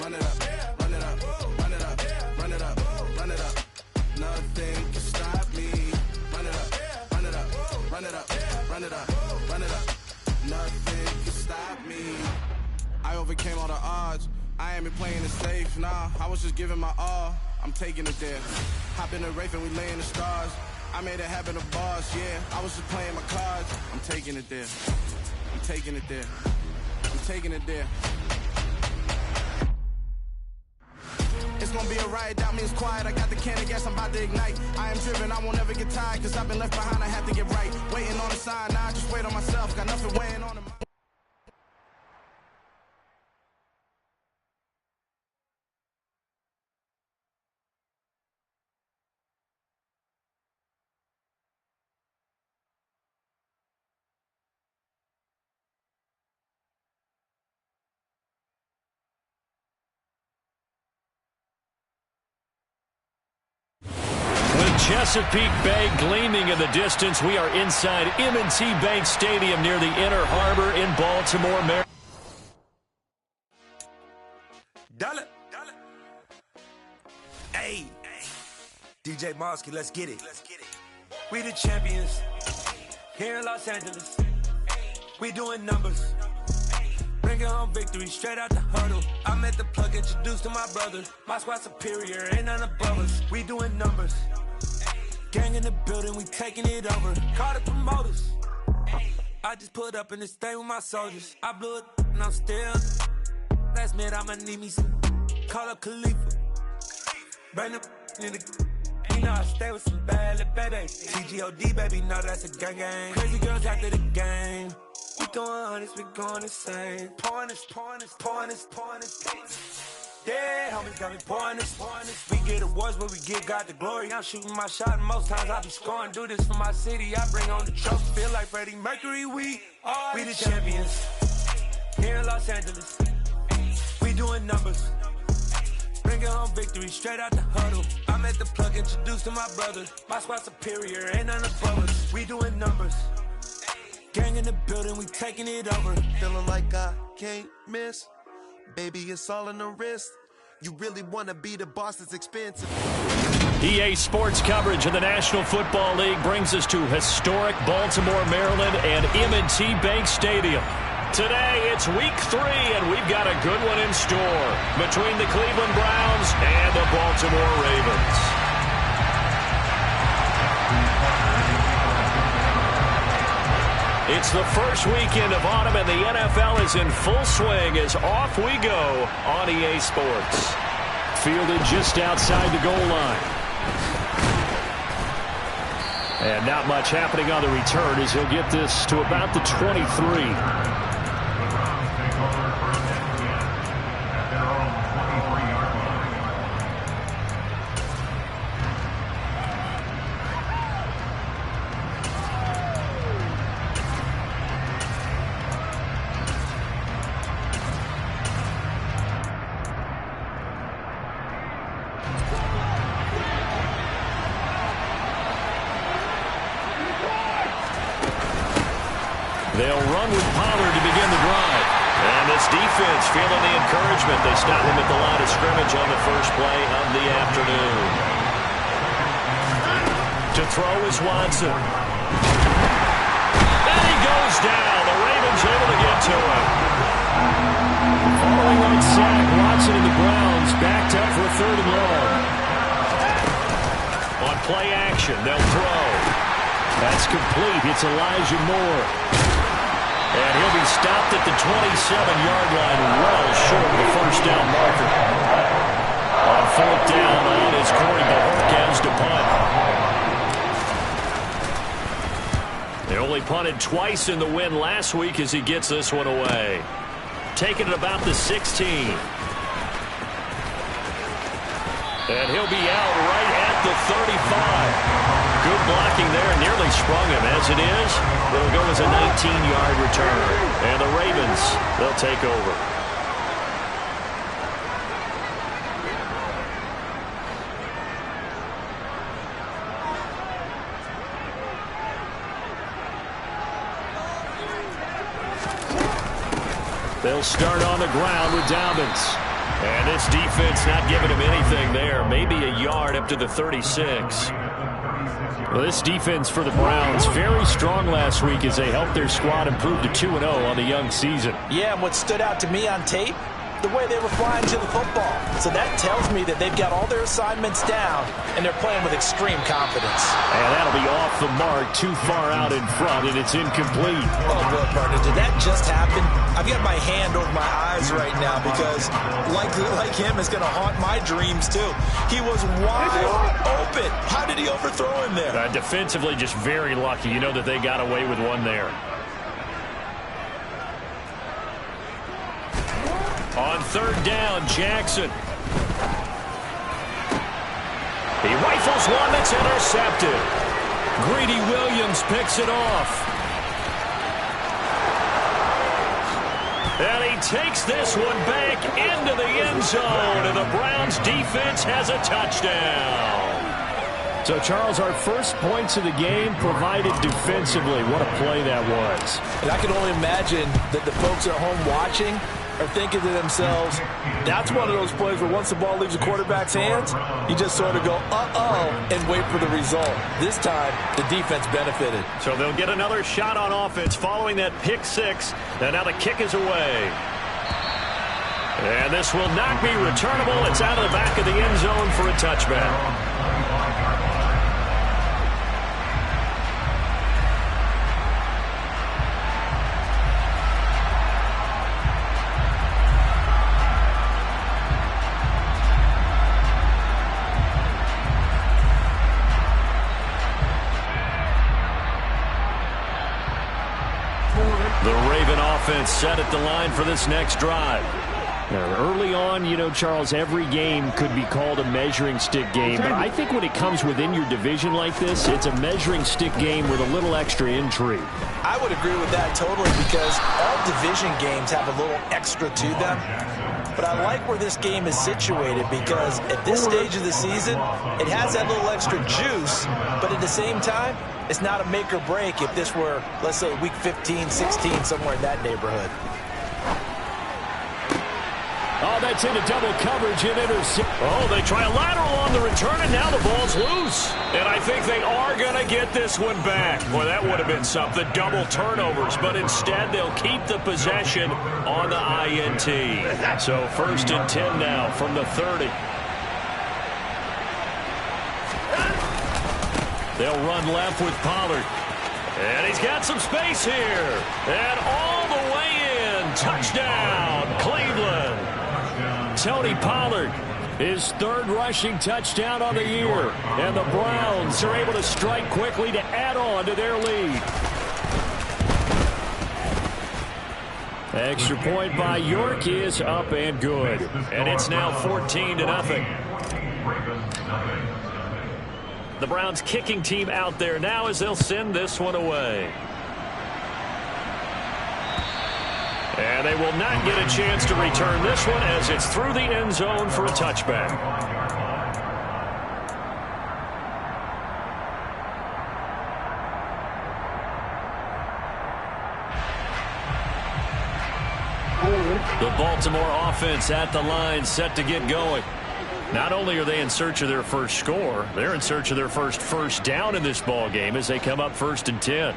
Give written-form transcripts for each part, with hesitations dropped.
run it up, run it up, run it up, run it up, run it up. Nothing can stop me. Run it up, run it up, run it up, run it up, run it up. Nothing can stop me. I overcame all the odds. I ain't been playing it safe, nah. I was just giving my all. I'm taking it there. Hop in the Wraith and we lay in the stars. I made it happen to boss, yeah. I was just playing my cards. I'm taking it there. I'm taking it there. I'm taking it there. It's gonna be a riot, doubt me it's quiet. I got the can of gas, I'm about to ignite. I am driven, I won't ever get tired, cause I've been left behind, I have to get right. Waiting on a sign, now I just wait on myself. Got nothing weighing on him. Chesapeake Bay gleaming in the distance. We are inside M&T Bank Stadium near the Inner Harbor in Baltimore, Maryland. Dollar. Hey. DJ Mosky, let's get it. We the champions here in Los Angeles. We doing numbers. Bringing home victory straight out the huddle. I met the plug, introduced to my brother. My squad superior, ain't none above us. We doing numbers. Gang in the building, we taking it over. Call the promoters. I just put up in this thing with my soldiers. I blew it and I'm still. Last minute I'ma need me some. Call up Khalifa. Bring the in the. You know I stay with some bad little baby. TGOD baby, no that's a gang gang. Crazy girls after the game. We throwing hundreds, we going insane. Pouring this. Yeah, homies got me pouring this. We get awards, but we give God the glory. I'm shooting my shot, and most times I be scoring. Do this for my city, I bring on the trophy. Feel like Freddie Mercury, we the champions here in Los Angeles. We doing numbers. Bringing home victory straight out the huddle. I met the plug, introduced to my brother. My squad superior, ain't none above us. We doing numbers. Gang in the building, we taking it over. Feeling like I can't miss. Baby, it's all in the wrist. You really want to be the boss, it's expensive. EA Sports coverage of the National Football League brings us to historic Baltimore, Maryland and M&T Bank Stadium. Today, it's week 3, and we've got a good one in store between the Cleveland Browns and the Baltimore Ravens. It's the first weekend of autumn, and the NFL is in full swing as off we go on EA Sports. Fielded just outside the goal line. And not much happening on the return as he'll get this to about the 23. They'll run with Pollard to begin the drive. And this defense feeling the encouragement. They stop him at the line of scrimmage on the first play of the afternoon. To throw is Watson. And he goes down. The Ravens able to get to him. Following that sack, Watson and the Browns backed up for a 3rd and long. On play action, they'll throw. That's complete. It's Elijah Moore. And he'll be stopped at the 27-yard line, well short of the first down marker. On 4th down, it is Corey Bojorquez to punt. They only punted twice in the win last week as he gets this one away. Taking it about the 16. And he'll be out right at the 35. Good blocking there, nearly sprung him. As it is, it'll go as a 19-yard return. And the Ravens, they'll take over. They'll start on the ground with Dobbins. And this defense not giving him anything there. Maybe a yard up to the 36. Well, this defense for the Browns, very strong last week as they helped their squad improve to 2-0 on the young season. Yeah, and what stood out to me on tape, the way they were flying to the football. So that tells me that they've got all their assignments down, and they're playing with extreme confidence. And that'll be off the mark, too far out in front, and it's incomplete. Oh, boy, partner, did that just happen? I've got my hand over my eyes right now because, like him, it's going to haunt my dreams, too. He was wide open. How did he overthrow him there? Defensively, just very lucky. You know that they got away with one there. On third down, Jackson. He rifles one that's intercepted. Greedy Williams picks it off. And he takes this one back into the end zone, and the Browns defense has a touchdown. So, Charles, our first points of the game provided defensively. What a play that was. And I can only imagine that the folks at home watching are thinking to themselves, that's one of those plays where once the ball leaves the quarterback's hands, you just sort of go, uh-oh, and wait for the result. This time, the defense benefited. So they'll get another shot on offense following that pick six. And now the kick is away. And this will not be returnable. It's out of the back of the end zone for a touchback. Offense set at the line for this next drive. Now, early on, you know, Charles, every game could be called a measuring stick game, but I think when it comes within your division like this, it's a measuring stick game with a little extra intrigue. I would agree with that totally because all division games have a little extra to them. But I like where this game is situated because at this stage of the season, it has that little extra juice, but at the same time, it's not a make or break if this were, let's say, week 15, 16, somewhere in that neighborhood. Oh, that's into double coverage and intercept. Oh, they try a lateral on the return, and now the ball's loose. And I think they are going to get this one back. Boy, that would have been something, double turnovers. But instead, they'll keep the possession on the INT. So 1st and 10 now from the 30. They'll run left with Pollard. And he's got some space here. And all the way in. Touchdown, Cleveland. Tony Pollard, his third rushing touchdown on the year. And the Browns are able to strike quickly to add on to their lead. Extra point by York is up and good. And it's now 14-0. The Browns kicking team out there now as they'll send this one away. And they will not get a chance to return this one as it's through the end zone for a touchback. The Baltimore offense at the line set to get going. Not only are they in search of their first score, they're in search of their first down in this ball game as they come up 1st and 10.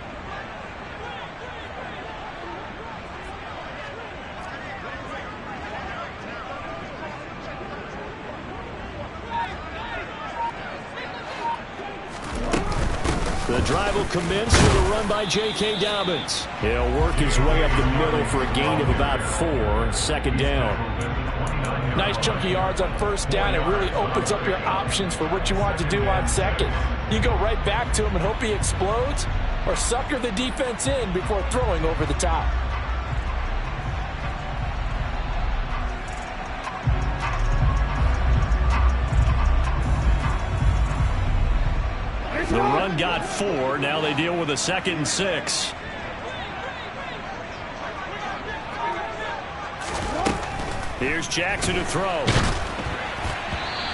The drive will commence with a run by J.K. Dobbins. He'll work his way up the middle for a gain of about 4, 2nd down. Nice chunky yards on 1st down. It really opens up your options for what you want to do on 2nd. You go right back to him and hope he explodes, or sucker the defense in before throwing over the top. The run got 4. Now they deal with a 2nd and 6. Here's Jackson to throw.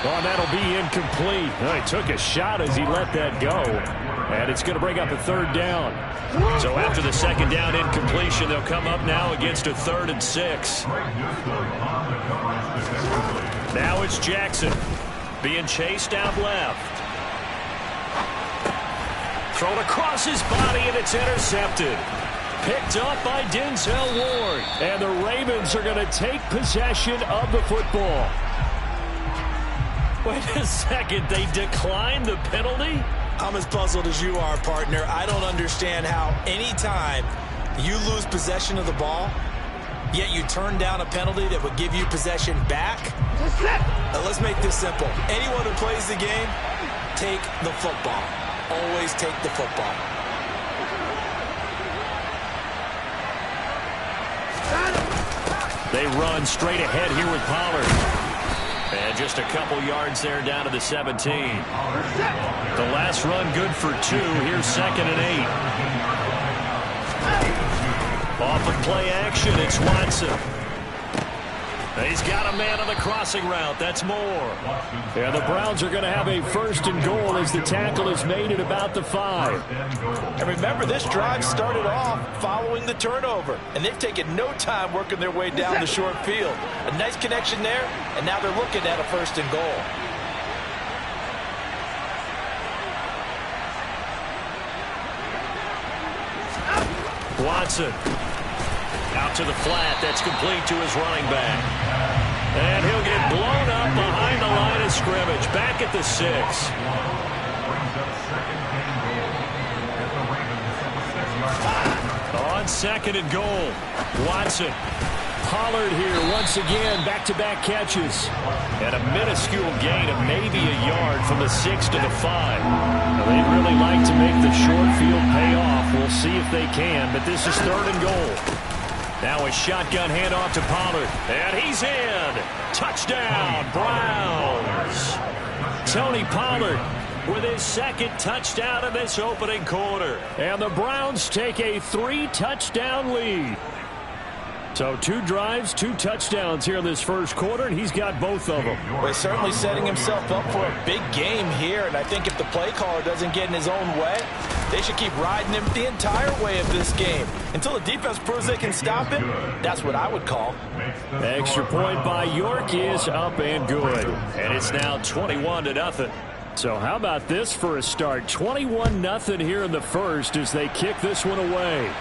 Oh, that'll be incomplete. Oh, he took a shot as he let that go. And it's going to bring up a third down. So after the second down incompletion, they'll come up now against a 3rd and 6. Now it's Jackson being chased out left. Thrown across his body, and it's intercepted. Picked up by Denzel Ward. And the Ravens are going to take possession of the football. Wait a second, they declined the penalty? I'm as puzzled as you are, partner. I don't understand how anytime you lose possession of the ball, yet you turn down a penalty that would give you possession back. Now, let's make this simple. Anyone who plays the game, take the football. Always take the football. They run straight ahead here with Pollard. And just a couple yards there down to the 17. The last run good for 2. Here's 2nd and 8. Off of play action, it's Watson. He's got a man on the crossing route. That's Moore. And the Browns are going to have a 1st and goal as the tackle is made at about the 5. And remember, this drive started off following the turnover, and they've taken no time working their way down the short field. A nice connection there, and now they're looking at a 1st and goal. Watson out to the flat. That's complete to his running back. And he'll get blown up behind the line of scrimmage. Back at the 6. On 2nd and goal, Watson. Pollard here once again, back-to-back catches. And a minuscule gain of maybe a yard from the 6 to the 5. Now, they'd really like to make the short field pay off. We'll see if they can, but this is 3rd and goal. Now a shotgun handoff to Pollard. And he's in. Touchdown, Browns. Tony Pollard with his 2nd touchdown in this opening quarter. And the Browns take a 3-touchdown lead. So 2 drives, 2 touchdowns here in this first quarter, and he's got both of them. Well, he's certainly setting himself up for a big game here, and I think if the play caller doesn't get in his own way, they should keep riding him the entire way of this game. Until the defense proves they can stop him, that's what I would call. Extra point by York is up and good. And it's now 21-0. So how about this for a start? 21-0 here in the first as they kick this one away.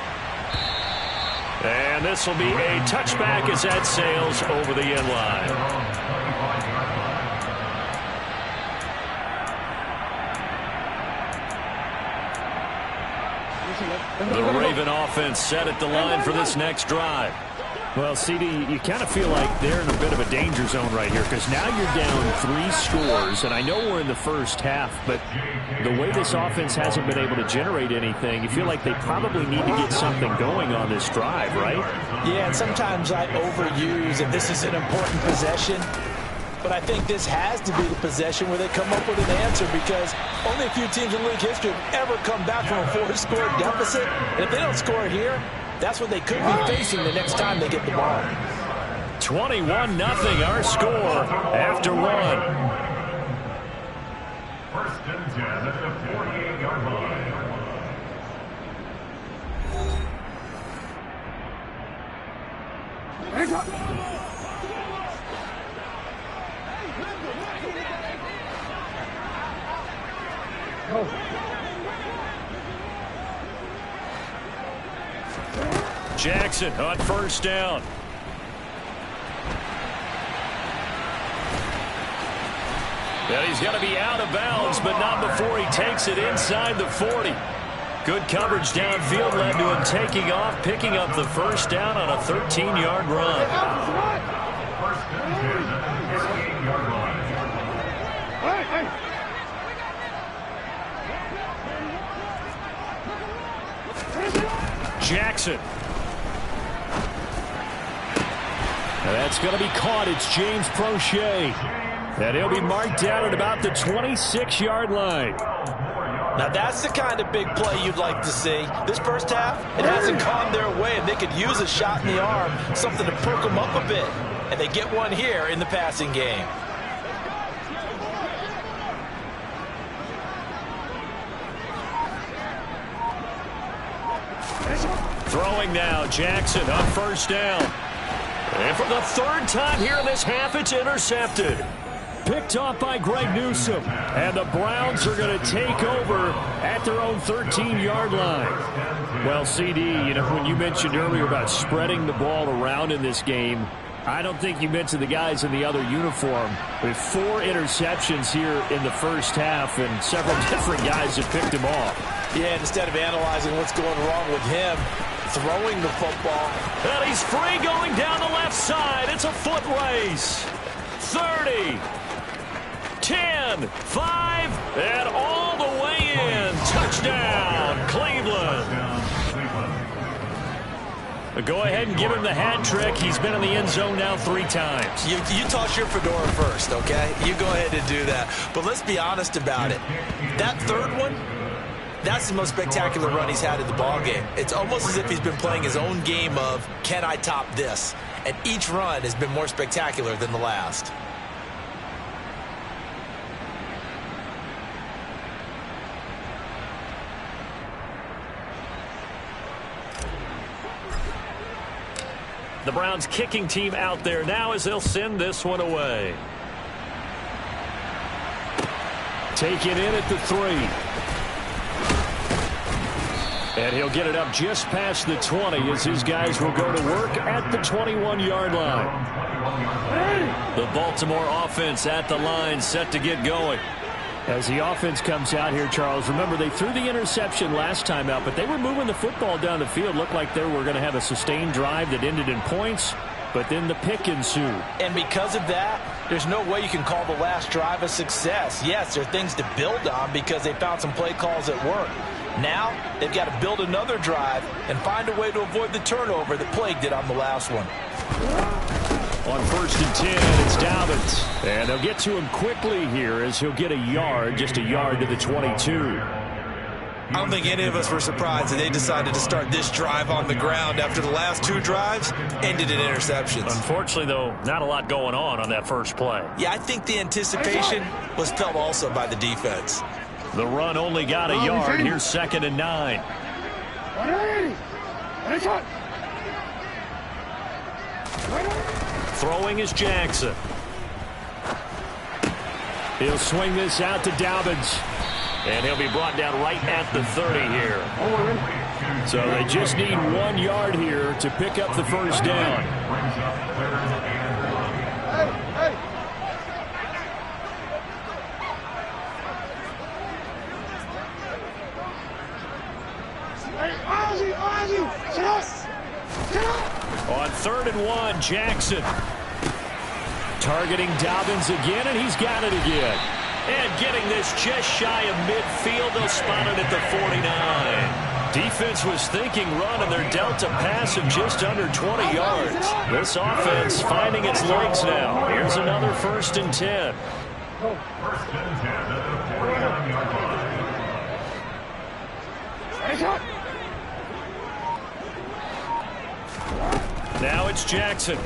And this will be a touchback as that sails over the end line. The Raven offense set at the line for this next drive. Well, CD, you kind of feel like they're in a bit of a danger zone right here because now you're down 3 scores, and I know we're in the first half, but the way this offense hasn't been able to generate anything, you feel like they probably need to get something going on this drive, right? Yeah, and sometimes I overuse if this is an important possession, but I think this has to be the possession where they come up with an answer because only a few teams in league history have ever come back from a 4-score deficit, and if they don't score here, that's what they could be facing the next time they get the ball. 21-0 our score after 1. 1st and 10 at the 48-yard line. Jackson on 1st down. And he's going to be out of bounds, but not before he takes it inside the 40. Good coverage downfield led to him taking off, picking up the 1st down on a 13-yard run. 1st and 10 at the 48-yard line. Jackson. And that's going to be caught. It's James Prochet. And he'll be marked down at about the 26-yard line. Now that's the kind of big play you'd like to see. This first half, it hasn't gone their way, and they could use a shot in the arm, something to perk them up a bit. And they get one here in the passing game. Throwing now, Jackson on first down. And for the third time here in this half, it's intercepted. Picked off by Greg Newsome. And the Browns are going to take over at their own 13-yard line. Well, CD, you know, when you mentioned earlier about spreading the ball around in this game, I don't think you mentioned the guys in the other uniform. With 4 interceptions here in the first half, and several different guys have picked him off. Yeah, instead of analyzing what's going wrong with him, throwing the football. And he's free going down the left side. It's a foot race. 30, 10, 5, and all the way in. Touchdown, Cleveland. Go ahead and give him the hat trick. He's been in the end zone now 3 times. You toss your fedora first, okay? You go ahead and do that. But let's be honest about it. That third one, that's the most spectacular run he's had in the ballgame. It's almost as if he's been playing his own game of, can I top this? And each run has been more spectacular than the last. The Browns kicking team out there now as they'll send this one away. Taken in at the 3. And he'll get it up just past the 20 as his guys will go to work at the 21-yard line. The Baltimore offense at the line, set to get going. As the offense comes out here, Charles, remember they threw the interception last time out, but they were moving the football down the field. Looked like they were going to have a sustained drive that ended in points, but then the pick ensued. And because of that, there's no way you can call the last drive a success. Yes, there are things to build on because they found some play calls that work. Now, they've got to build another drive and find a way to avoid the turnover that plagued it on the last one. On 1st and 10, it's Dobbins. And they'll get to him quickly here as he'll get a yard, just a yard to the 22. I don't think any of us were surprised that they decided to start this drive on the ground after the last 2 drives ended in interceptions. Unfortunately, though, not a lot going on that first play. Yeah, I think the anticipation was felt also by the defense. The run only got a yard. Here's 2nd and 9. Throwing is Jackson. He'll swing this out to Dobbins. And he'll be brought down right at the 30 here. So they just need 1 yard here to pick up the first down. On 3rd and 1, Jackson. Targeting Dobbins again, and he's got it again. And getting this just shy of midfield. They'll spot it at the 49. Defense was thinking run, and they're dealt a pass of just under 20 yards. This offense finding its legs now. Here's another 1st and 10. First and 10 at the 49-yard line. Now it's Jackson.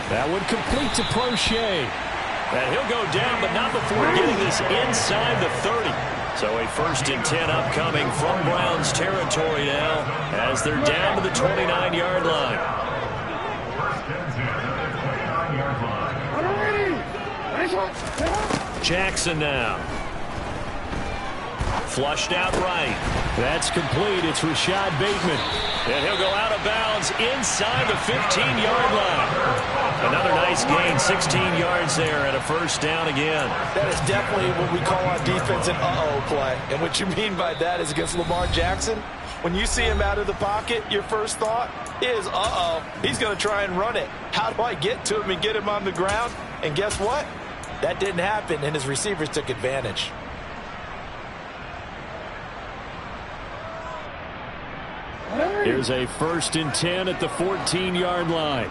That one complete to Prochet. And he'll go down, but not before getting this inside the 30. So a 1st and 10 upcoming from Browns territory now as they're down to the 29-yard line. First and 10 at the 29-yard line. Jackson now. Flushed out right. That's complete. It's Rashad Bateman. And he'll go out of bounds inside the 15-yard line. Another nice gain, 16 yards there and a 1st down again. That is definitely what we call on defense an uh-oh play. And what you mean by that is against Lamar Jackson, when you see him out of the pocket, your first thought is, uh-oh, he's going to try and run it. How do I get to him and get him on the ground? And guess what? That didn't happen, and his receivers took advantage. Here's a 1st and 10 at the 14-yard line.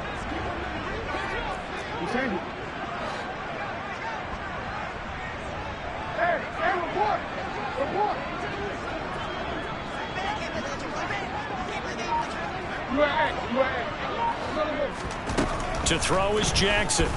To throw is Jackson.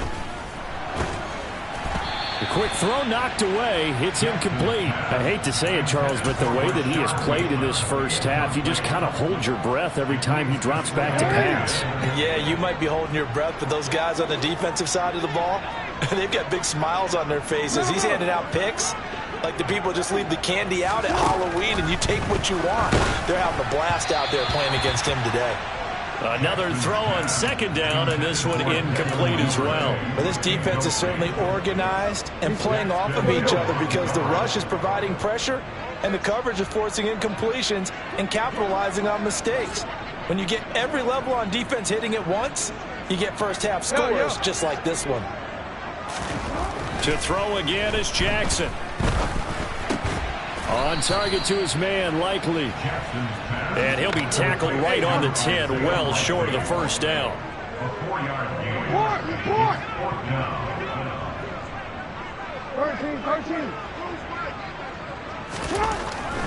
The quick throw knocked away. It's incomplete. I hate to say it, Charles, but the way that he has played in this first half, you just kind of hold your breath every time he drops back to pass. Yeah, you might be holding your breath, but those guys on the defensive side of the ball, they've got big smiles on their faces. He's handing out picks like the people just leave the candy out at Halloween and you take what you want. They're having a blast out there playing against him today. Another throw on second down, and this one incomplete as well. But this defense is certainly organized and playing off of each other because the rush is providing pressure and the coverage is forcing incompletions and capitalizing on mistakes. When you get every level on defense hitting at once, you get first half scores just like this one. To throw again is Jackson. On target to his man, Likely. And he'll be tackled right on the 10, well short of the first down.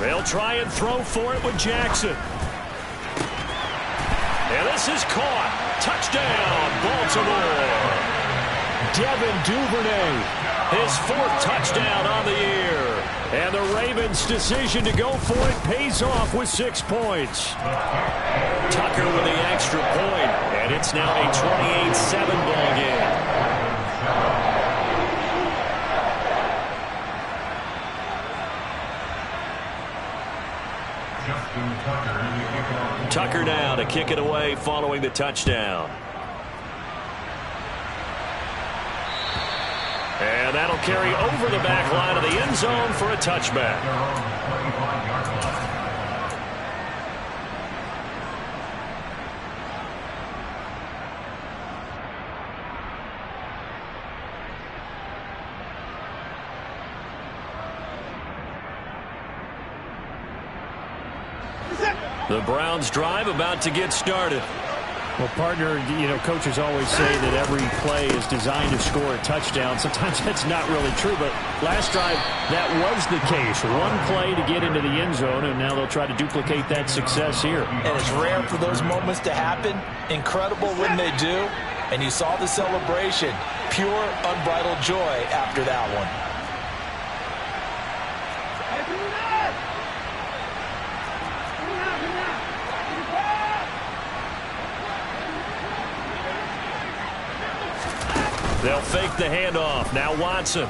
They'll try and throw for it with Jackson. And this is caught. Touchdown, Baltimore. Devin Duvernay, his 4th touchdown on the year. And the Ravens' decision to go for it pays off with 6 points. Tucker with the extra point, and it's now a 28-7 ball game. Tucker now to kick it away following the touchdown. And that'll carry over the back line of the end zone for a touchback. The Browns drive about to get started. Well, partner, you know, coaches always say that every play is designed to score a touchdown. Sometimes that's not really true, but last drive, that was the case. One play to get into the end zone, and now they'll try to duplicate that success here. And it's rare for those moments to happen. Incredible when they do. And you saw the celebration. Pure, unbridled joy after that one. They'll fake the handoff. Now Watson.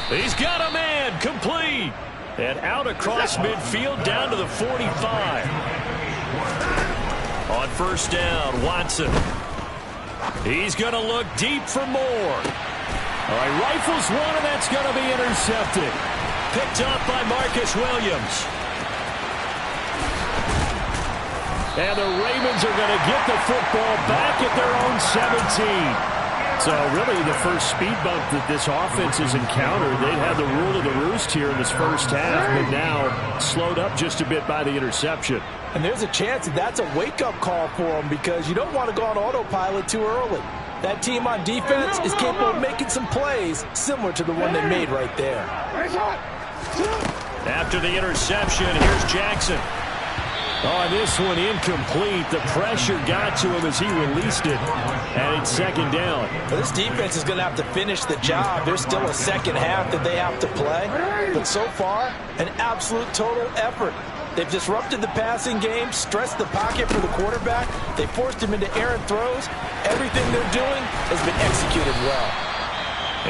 He's got a man. Complete. And out across midfield down to the 45. On first down, Watson. He's going to look deep for more. All right, rifles one, and that's going to be intercepted. Picked up by Marcus Williams. And the Ravens are going to get the football back at their own 17. So really the first speed bump that this offense has encountered, they'd had the rule of the roost here in this first half, but now slowed up just a bit by the interception. And there's a chance that that's a wake-up call for them because you don't want to go on autopilot too early. That team on defense is capable of making some plays similar to the one they made right there. After the interception, here's Jackson. Oh, this one incomplete. The pressure got to him as he released it. And it's second down. Well, this defense is going to have to finish the job. There's still a second half that they have to play. But so far, an absolute total effort. They've disrupted the passing game, stressed the pocket for the quarterback. They forced him into errant throws. Everything they're doing has been executed well.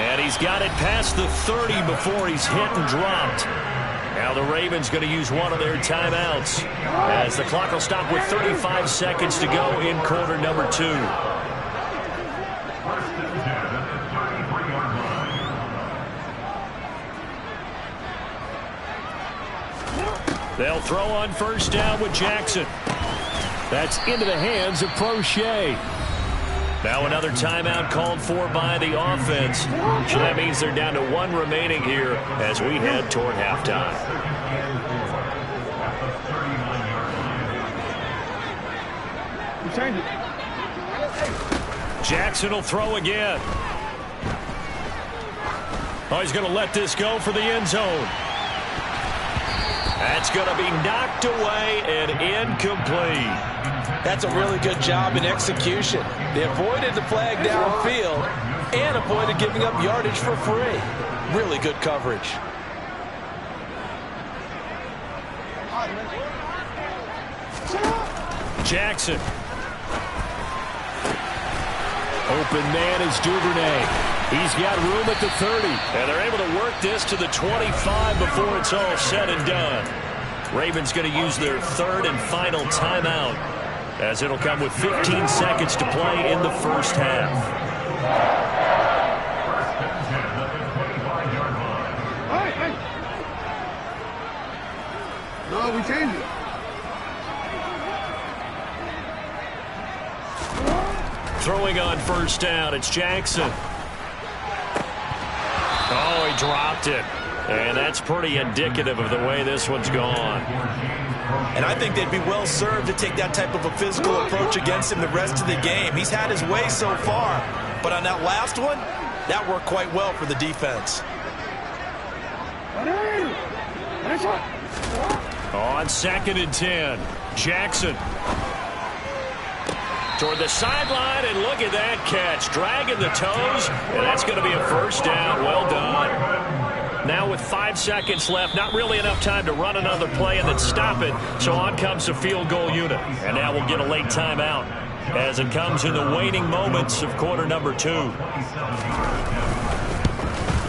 And he's got it past the 30 before he's hit and dropped. Now the Ravens going to use one of their timeouts as the clock will stop with 35 seconds to go in quarter number 2. They'll throw on first down with Jackson. That's into the hands of Prochet. Now another timeout called for by the offense. So that means they're down to 1 remaining here as we head toward halftime. Jackson will throw again. Oh, he's going to let this go for the end zone. That's going to be knocked away and incomplete. That's a really good job in execution. They avoided the flag downfield, and avoided giving up yardage for free. Really good coverage. Jackson. Open man is Duvernay. He's got room at the 30. And they're able to work this to the 25 before it's all said and done. Ravens going to use their third and final timeout, as it'll come with 15 seconds to play in the first half. No, we changed it. Throwing on first down, it's Jackson. Oh, he dropped it. And that's pretty indicative of the way this one's gone. And I think they'd be well served to take that type of a physical approach against him the rest of the game. He's had his way so far, but on that last one, that worked quite well for the defense. On 2nd and 10, Jackson. Toward the sideline, and look at that catch. Dragging the toes, and that's going to be a first down. Well done. Now with 5 seconds left, not really enough time to run another play and then stop it. So on comes the field goal unit. And now we'll get a late timeout as it comes in the waning moments of quarter number 2.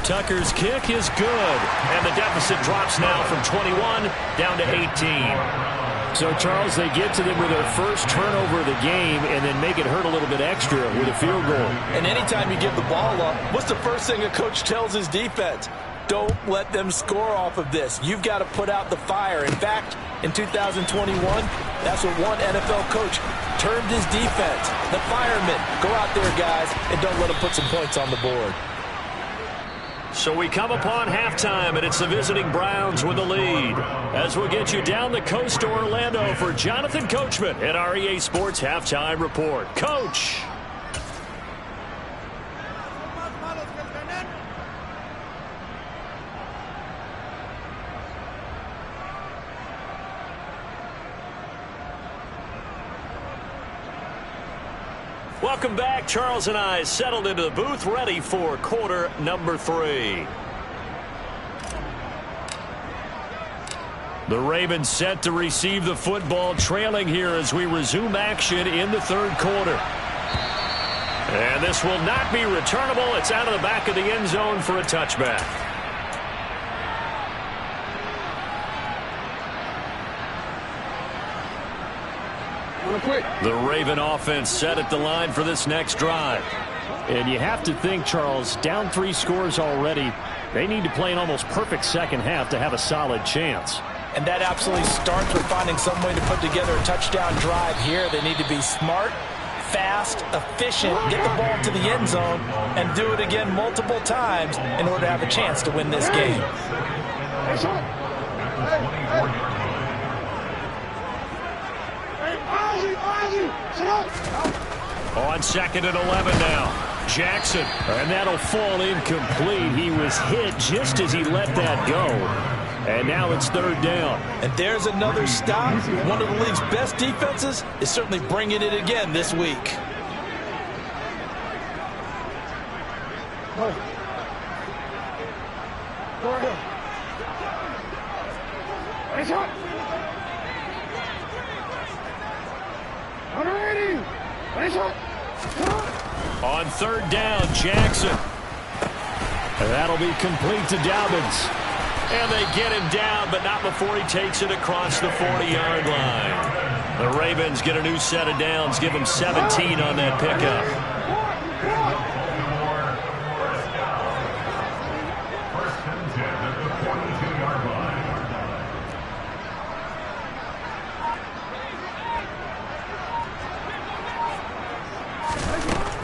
Tucker's kick is good. And the deficit drops now from 21 down to 18. So, Charles, they get to them with their first turnover of the game and then make it hurt a little bit extra with a field goal. And anytime you give the ball up, what's the first thing a coach tells his defense? Don't let them score off of this. You've got to put out the fire. In fact, in 2021, that's what one NFL coach termed his defense. The firemen. Go out there, guys, and don't let them put some points on the board. So we come upon halftime, and it's the visiting Browns with the lead. As we'll get you down the coast to Orlando for Jonathan Coachman at our EA Sports Halftime Report. Coach. Welcome back. Charles and I settled into the booth, ready for quarter number 3. The Ravens set to receive the football, trailing here as we resume action in the third quarter. And this will not be returnable. It's out of the back of the end zone for a touchback. The Raven offense set at the line for this next drive. And you have to think, Charles, down 3 scores already. They need to play an almost perfect second half to have a solid chance. And that absolutely starts with finding some way to put together a touchdown drive here. They need to be smart, fast, efficient, get the ball to the end zone, and do it again multiple times in order to have a chance to win this game. On 2nd and 11 now. Jackson. And that'll fall incomplete. He was hit just as he let that go. And now it's 3rd down. And there's another stop. One of the league's best defenses is certainly bringing it again this week. On 3rd down, Jackson. And that'll be complete to Dobbins. And they get him down, but not before he takes it across the 40-yard line. The Ravens get a new set of downs, give them 17 on that pickup.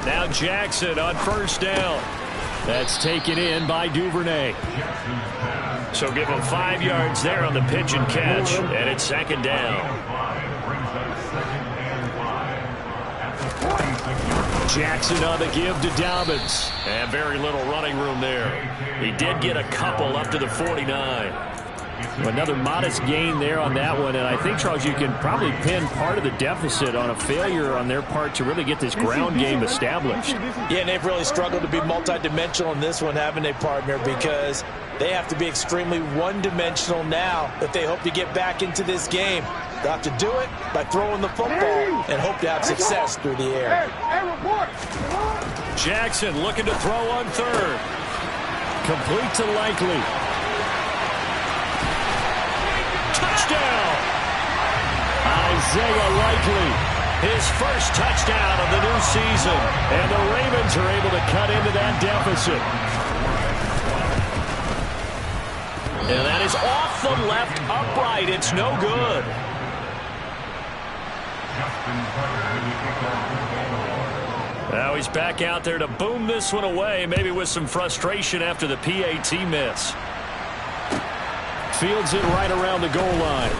Now Jackson on 1st down. That's taken in by Duvernay. So give him 5 yards there on the pitch and catch, and it's 2nd down. Jackson on the give to Dobbins. And very little running room there. He did get a couple up to the 49. Another modest gain there on that one, and I think, Charles, you can probably pin part of the deficit on a failure on their part to really get this ground game established. Yeah, and they've really struggled to be multidimensional in this one, haven't they, partner, because they have to be extremely one-dimensional now if they hope to get back into this game. They'll have to do it by throwing the football and hope to have success through the air. Jackson looking to throw on third. Complete to Likely. Touchdown! Isaiah Likely. His first touchdown of the new season. And the Ravens are able to cut into that deficit. And that is off the left upright. It's no good. Now he's back out there to boom this one away, maybe with some frustration after the PAT miss. Fields it right around the goal line.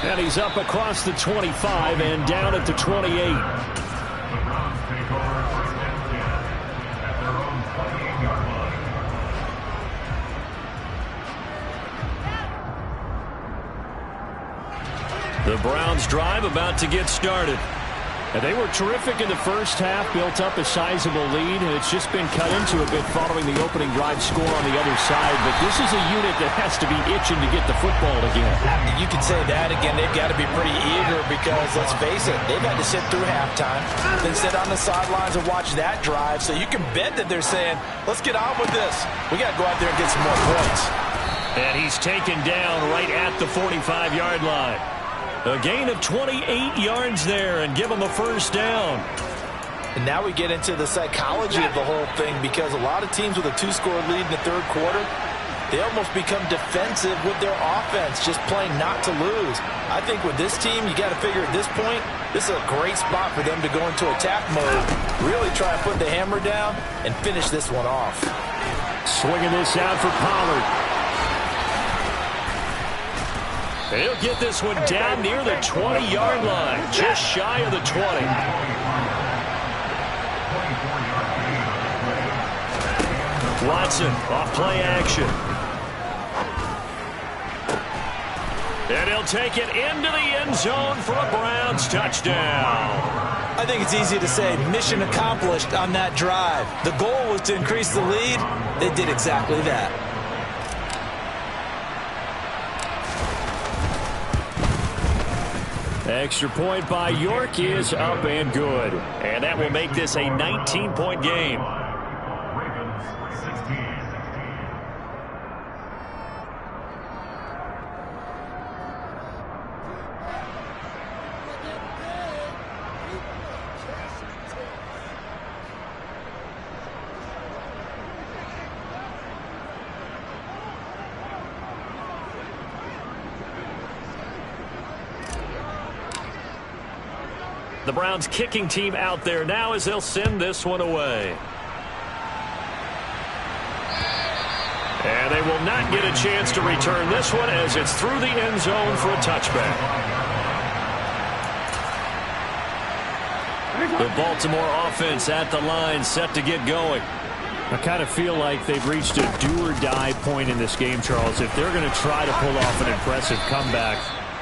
And he's up across the 25 and down at the 28. The Browns take over first and 10 at their own 28-yard line. The Browns drive about to get started. And they were terrific in the first half, built up a sizable lead, and it's just been cut into a bit following the opening drive score on the other side. But this is a unit that has to be itching to get the football again. You could say that again. They've got to be pretty eager because, let's face it, they've had to sit through halftime, then sit on the sidelines and watch that drive. So you can bet that they're saying, let's get on with this. We got to go out there and get some more points. And he's taken down right at the 45-yard line. A gain of 28 yards there and give him a first down. And now we get into the psychology of the whole thing because a lot of teams with a two-score lead in the third quarter, they almost become defensive with their offense, just playing not to lose. I think with this team, you got to figure at this point, this is a great spot for them to go into attack mode, really try and put the hammer down and finish this one off. Swinging this out for Pollard. He'll get this one down near the 20-yard line, just shy of the 20. Watson off play action. And he'll take it into the end zone for a Browns touchdown. I think it's easy to say mission accomplished on that drive. The goal was to increase the lead. They did exactly that. Extra point by York is up and good. And that will make this a 19-point game. Ravens 16. The Browns kicking team out there now as they'll send this one away. And they will not get a chance to return this one as it's through the end zone for a touchback. The Baltimore offense at the line set to get going. I kind of feel like they've reached a do-or-die point in this game, Charles. If they're going to try to pull off an impressive comeback,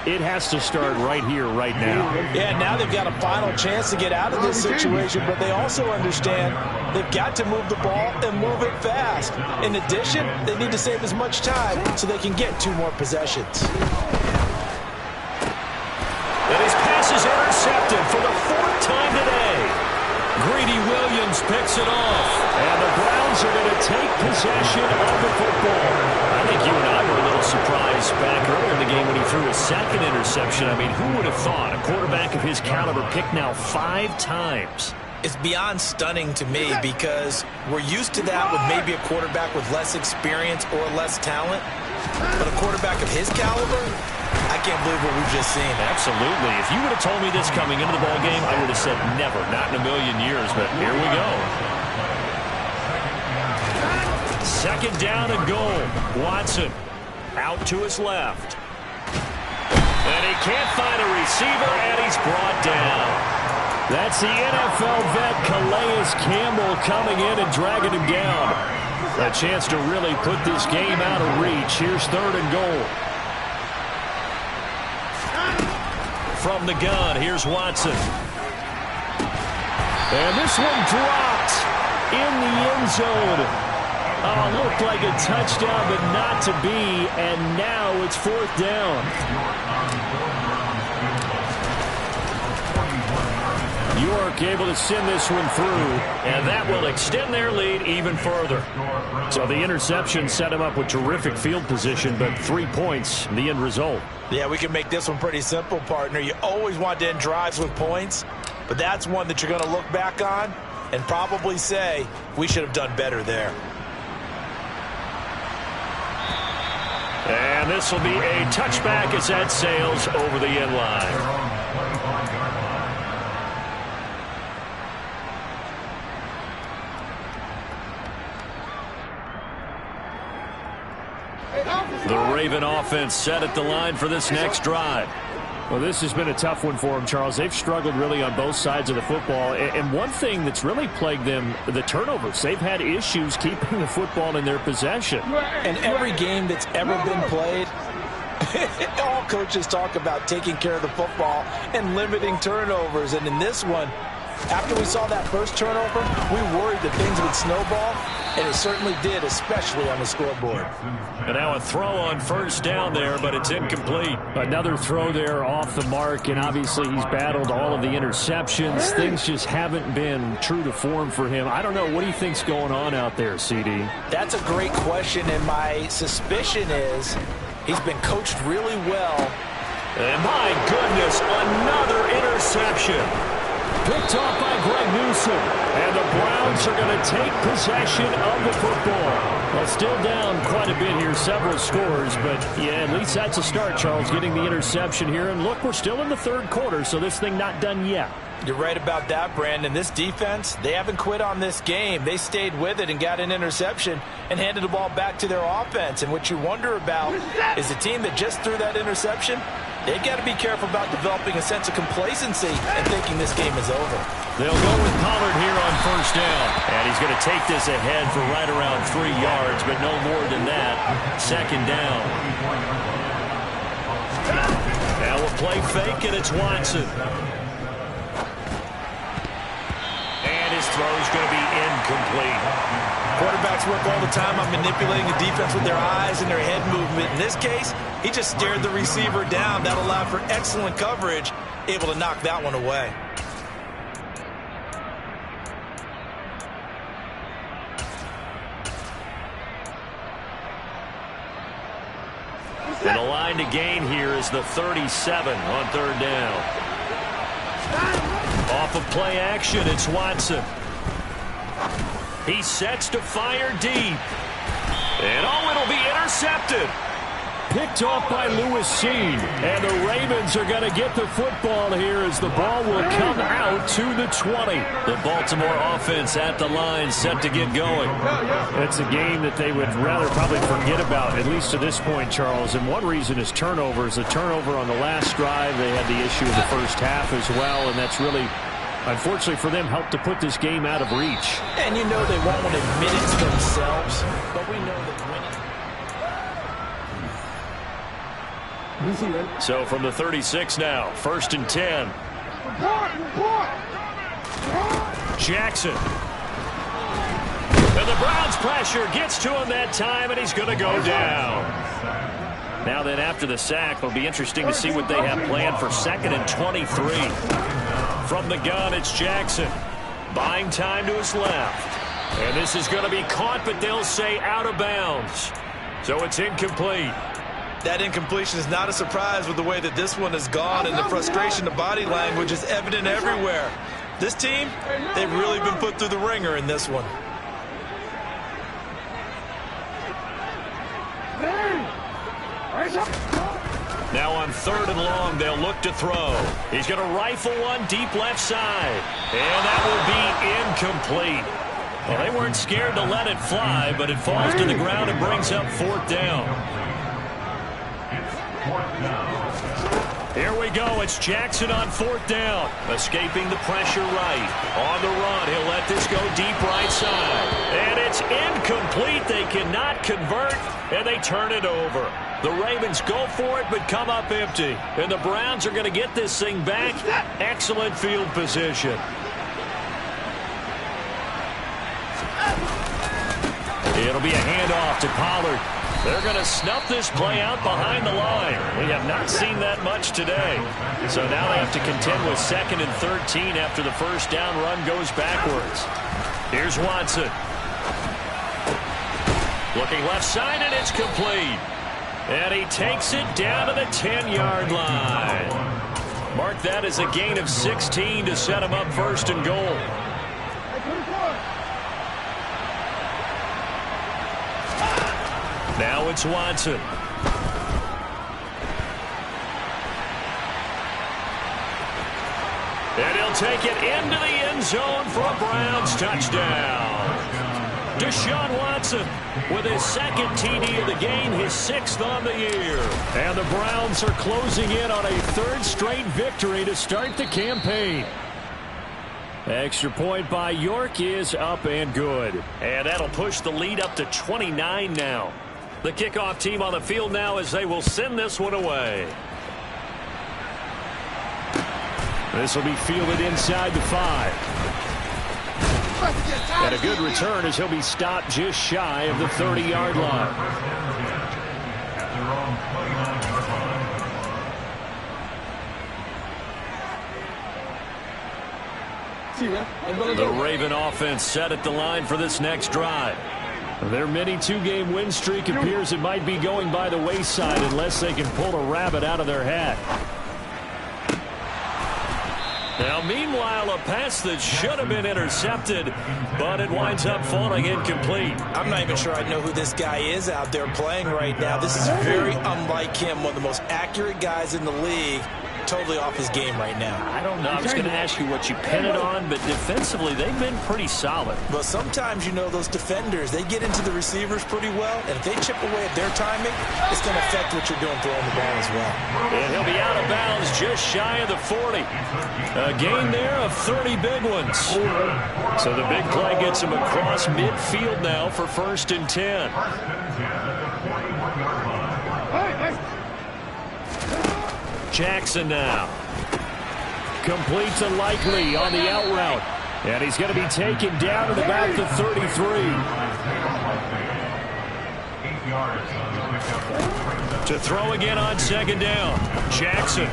it has to start right here, right now. Yeah, now they've got a final chance to get out of this situation, but they also understand they've got to move the ball and move it fast. In addition, they need to save as much time so they can get 2 more possessions. And his pass is intercepted for the 4th time today. Greedy Williams picks it off. And the Browns are going to take possession of the football. I think you and I were a little surprised back earlier in the game when he threw his 2nd interception. I mean, who would have thought a quarterback of his caliber picked now 5 times? It's beyond stunning to me because we're used to that with maybe a quarterback with less experience or less talent. But a quarterback of his caliber, I can't believe what we've just seen. Absolutely. If you would have told me this coming into the ball game, I would have said never, not in a million years. But here we go. 2nd down and goal. Watson out to his left. And he can't find a receiver, and he's brought down. That's the NFL vet Calais Campbell coming in and dragging him down. A chance to really put this game out of reach. Here's 3rd and goal. From the gun, here's Watson. And this one dropped in the end zone. Oh, looked like a touchdown, but not to be. And now it's 4th down. York able to send this one through, and that will extend their lead even further. So the interception set him up with terrific field position, but 3 points, the end result. Yeah, we can make this one pretty simple, partner. You always want to end drives with points, but that's one that you're going to look back on and probably say, we should have done better there. And this will be a touchback as that sails over the end line. The Raven offense set at the line for this next drive. Well, this has been a tough one for them, Charles. They've struggled really on both sides of the football. And one thing that's really plagued them, the turnovers. They've had issues keeping the football in their possession. And every game that's ever been played, all coaches talk about taking care of the football and limiting turnovers. And in this one, after we saw that first turnover, we worried that things would snowball, and it certainly did, especially on the scoreboard. And now a throw on 1st down there, but it's incomplete. Another throw there off the mark, and obviously he's battled all of the interceptions. Things just haven't been true to form for him. I don't know. What do you think's going on out there, CD? That's a great question, and my suspicion is he's been coached really well. And my goodness, another interception. Picked off by Greg Newsome. And the Browns are going to take possession of the football. Well, still down quite a bit here, several scores. But, yeah, at least that's a start, Charles, getting the interception here. And, look, we're still in the 3rd quarter, so this thing not done yet. You're right about that, Brandon. This defense, they haven't quit on this game. They stayed with it and got an interception and handed the ball back to their offense. And what you wonder about is the team that just threw that interception, they've got to be careful about developing a sense of complacency and thinking this game is over. They'll go with Pollard here on 1st down. And he's going to take this ahead for right around 3 yards, but no more than that. 2nd down. Now we'll play fake, and it's Watson. And his throw is going to be incomplete. Quarterbacks work all the time on manipulating the defense with their eyes and their head movement. In this case, he just stared the receiver down. That allowed for excellent coverage, able to knock that one away. And the line to gain here is the 37 on 3rd down. Off of play action, it's Watson. He sets to fire deep. And oh, it'll be intercepted. Picked off by Lewis Cine. And the Ravens are going to get the football here as the ball will come out to the 20. The Baltimore offense at the line set to get going. It's a game that they would rather probably forget about, at least to this point, Charles. And one reason is turnovers. A turnover on the last drive. They had the issue in the first half as well, and that's really, unfortunately for them, helped to put this game out of reach. And you know they won't admit it to themselves, but we know that winning. So from the 36 now, 1st and 10. Jackson. And the Browns pressure gets to him that time, and he's going to go down. Now then, after the sack, it'll be interesting to see what they have planned for 2nd and 23. From the gun, it's Jackson. Buying time to his left. And this is going to be caught, but they'll say out of bounds. So it's incomplete. That incompletion is not a surprise with the way that this one has gone, and the frustration, the body language is evident everywhere. This team, they've really been put through the ringer in this one. Now on 3rd and long, they'll look to throw. He's going to rifle one deep left side. And that will be incomplete. Well, they weren't scared to let it fly, but it falls to the ground and brings up 4th down. Here we go. It's Jackson on 4th down. Escaping the pressure right. On the run, he'll let this go deep right side. And it's incomplete. They cannot convert, and they turn it over. The Ravens go for it, but come up empty. And the Browns are going to get this thing back. Excellent field position. It'll be a handoff to Pollard. They're going to snuff this play out behind the line. We have not seen that much today. So now they have to contend with 2nd and 13 after the first down run goes backwards. Here's Watson. Looking left side, and it's complete. And he takes it down to the 10-yard line. Mark that as a gain of 16 to set him up 1st and goal. Now it's Watson. And he'll take it into the end zone for a Browns touchdown. Deshaun Watson with his 2nd TD of the game, his 6th on the year. And the Browns are closing in on a 3rd straight victory to start the campaign. Extra point by York is up and good. And that'll push the lead up to 29 now. The kickoff team on the field now as they will send this one away. This will be fielded inside the 5. And a good return as he'll be stopped just shy of the 30-yard line. The Raven offense set at the line for this next drive. Their mini 2-game win streak appears it might be going by the wayside unless they can pull a rabbit out of their hat. Now, meanwhile, a pass that should have been intercepted, but it winds up falling incomplete. I'm not even sure I know who this guy is out there playing right now. This is very unlike him, one of the most accurate guys in the league. Totally off his game right now. I don't know. I was going to ask you what you pin it on, but defensively, they've been pretty solid. Well, sometimes, you know, those defenders, they get into the receivers pretty well, and if they chip away at their timing, it's going to affect what you're doing throwing the ball as well. And he'll be out of bounds just shy of the 40. A gain there of 30 big ones. So the big play gets him across midfield now for 1st and 10. Jackson now. Complete to Likely on the out route. And he's going to be taken down to about the 33. To throw again on 2nd down. Jackson.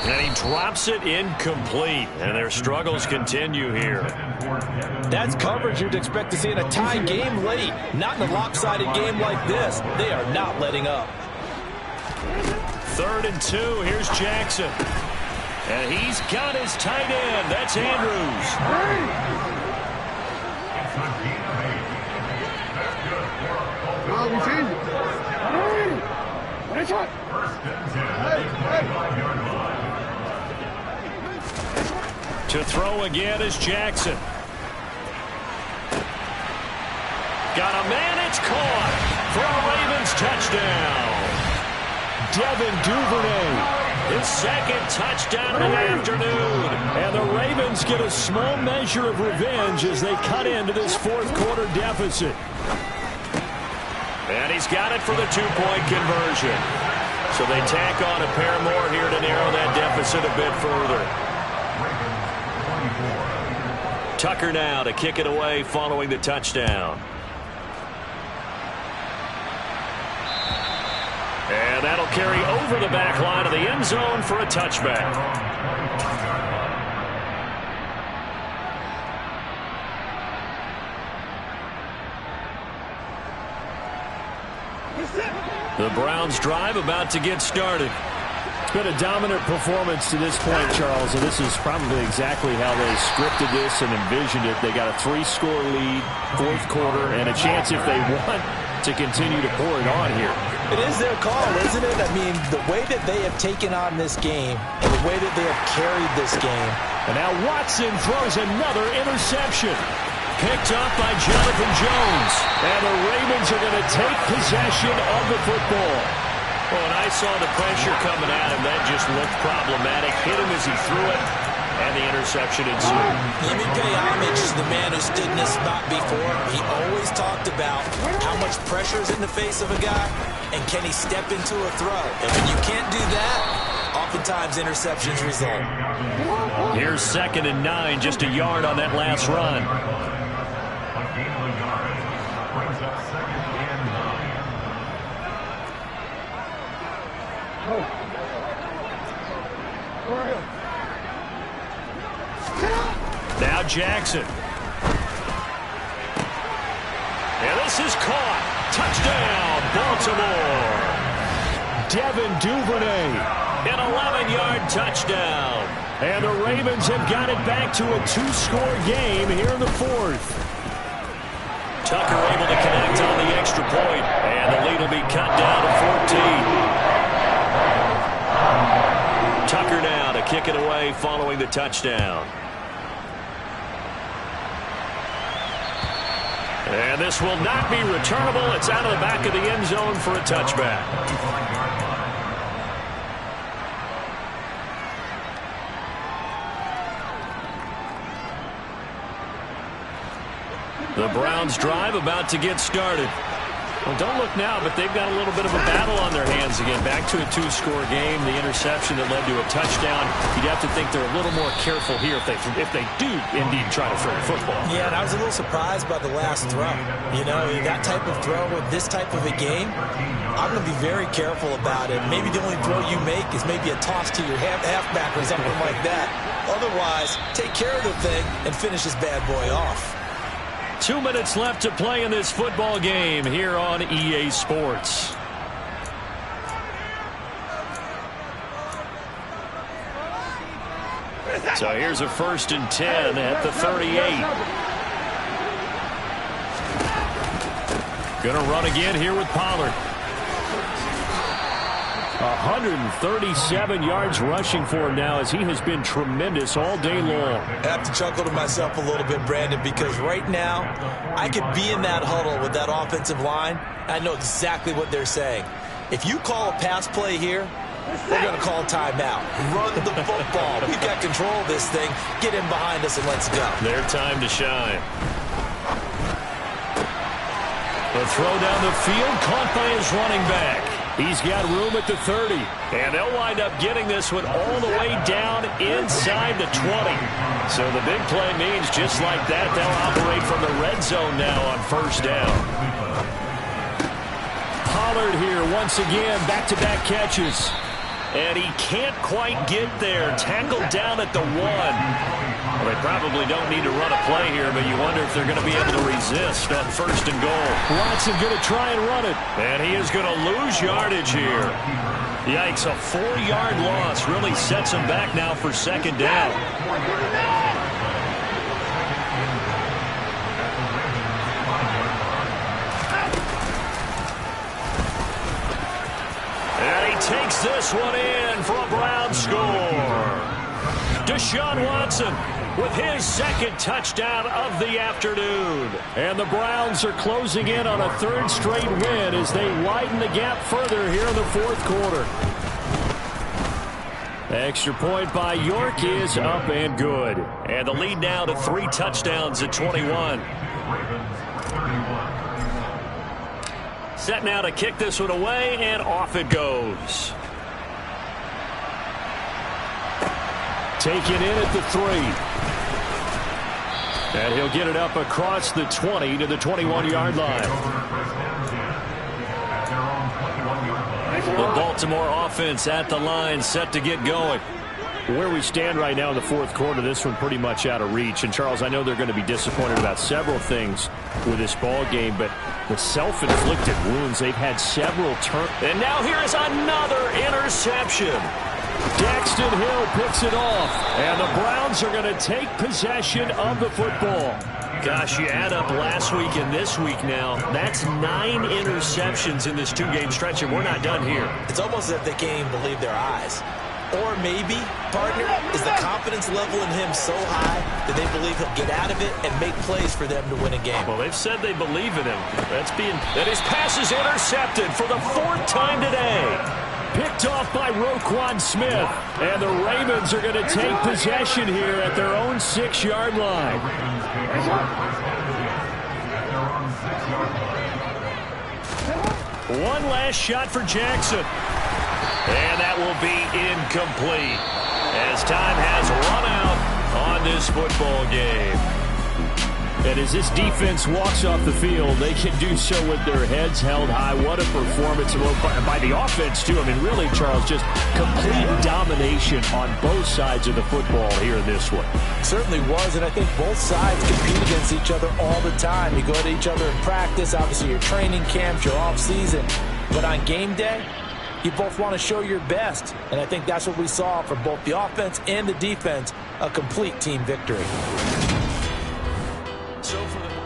And he drops it incomplete. And their struggles continue here. That's coverage you'd expect to see in a tie game late. Not in a lopsided game like this. They are not letting up. 3rd and 2. Here's Jackson. And he's got his tight end. That's Andrews. To throw again is Jackson. Got a man, it's caught for a Ravens touchdown. Devin Duvernay, his 2nd touchdown of the afternoon. And the Ravens get a small measure of revenge as they cut into this 4th quarter deficit. And he's got it for the 2-point conversion. So they tack on a pair more here to narrow that deficit a bit further. Tucker now to kick it away following the touchdown. And that'll carry over the back line of the end zone for a touchback. The Browns drive about to get started. It's been a dominant performance to this point, Charles, and this is probably exactly how they scripted this and envisioned it. They got a 3-score lead, 4th quarter, and a chance if they want to continue to pour it on here. It is their call, isn't it? I mean, the way that they have taken on this game and the way that they have carried this game. And now Watson throws another interception. Picked up by Jonathan Jones. And the Ravens are going to take possession of the football. I saw the pressure coming at him. That just looked problematic. Hit him as he threw it, and the interception ensued. Let me pay homage to the man who stood in this spot before. He always talked about how much pressure is in the face of a guy, and can he step into a throw. And when you can't do that, oftentimes interceptions result. Here's 2nd and 9, just a yard on that last run. Now Jackson. And this is caught. Touchdown, Baltimore. Devin Duvernay. An 11-yard touchdown. And the Ravens have got it back to a 2-score game here in the 4th. Tucker able to connect on the extra point. And the lead will be cut down to 14. Tucker now to kick it away following the touchdown. And this will not be returnable. It's out of the back of the end zone for a touchback. The Browns drive about to get started. Well, don't look now, but they've got a little bit of a battle on their hands again. Back to a 2-score game. The interception that led to a touchdown. You'd have to think they're a little more careful here if they do indeed try to throw the football. Yeah, and I was a little surprised by the last throw. You know, that type of throw with this type of a game, I'm going to be very careful about it. Maybe the only throw you make is maybe a toss to your halfback or something like that. Otherwise, take care of the thing and finish this bad boy off. 2 minutes left to play in this football game here on EA Sports. So here's a 1st and 10 at the 38. Gonna run again here with Pollard. 137 yards rushing for him now as he has been tremendous all day long. I have to chuckle to myself a little bit, Brandon, because right now I could be in that huddle with that offensive line. I know exactly what they're saying. If you call a pass play here, we're going to call timeout. Run the football. We've got control of this thing. Get in behind us and let's go. Their time to shine. The throw down the field caught by his running back. He's got room at the 30. And they'll wind up getting this one all the way down inside the 20. So the big play means just like that, they'll operate from the red zone now on 1st down. Pollard here once again, back-to-back catches. And he can't quite get there. Tackled down at the 1. Well, they probably don't need to run a play here, but you wonder if they're going to be able to resist on 1st and goal. Watson going to try and run it. And he is going to lose yardage here. Yikes, a 4-yard loss really sets him back now for 2nd down. And he takes this one in for a Brown score. Deshaun Watson with his 2nd touchdown of the afternoon. And the Browns are closing in on a 3rd straight win as they widen the gap further here in the 4th quarter. Extra point by York is up and good. And the lead now to 3 touchdowns at 21. Set now to kick this one away, and off it goes. Taken in at the 3. And he'll get it up across the 20 to the 21-yard line. The Baltimore offense at the line, set to get going. Where we stand right now in the 4th quarter, this one pretty much out of reach. And, Charles, I know they're going to be disappointed about several things with this ball game, but the self-inflicted wounds, they've had several turns. And now here is another interception. Daxton Hill picks it off, and the Browns are going to take possession of the football. Gosh, you add up last week and this week now, that's 9 interceptions in this 2-game stretch, and we're not done here. It's almost as if they can't even believe their eyes. Or maybe, partner, is the confidence level in him so high that they believe he'll get out of it and make plays for them to win a game. Well, they've said they believe in him. And his pass is intercepted for the 4th time today. Picked off by Roquan Smith. And the Ravens are going to take possession here at their own 6-yard line. One last shot for Jackson. And that will be incomplete as time has run out on this football game. And as this defense walks off the field, they can do so with their heads held high. What a performance by the offense, too. I mean, really, Charles, just complete domination on both sides of the football here in this one. Certainly was, and I think both sides compete against each other all the time. You go to each other in practice, obviously your training camps, your off-season. But on game day, you both want to show your best. And I think that's what we saw for both the offense and the defense, a complete team victory. So for the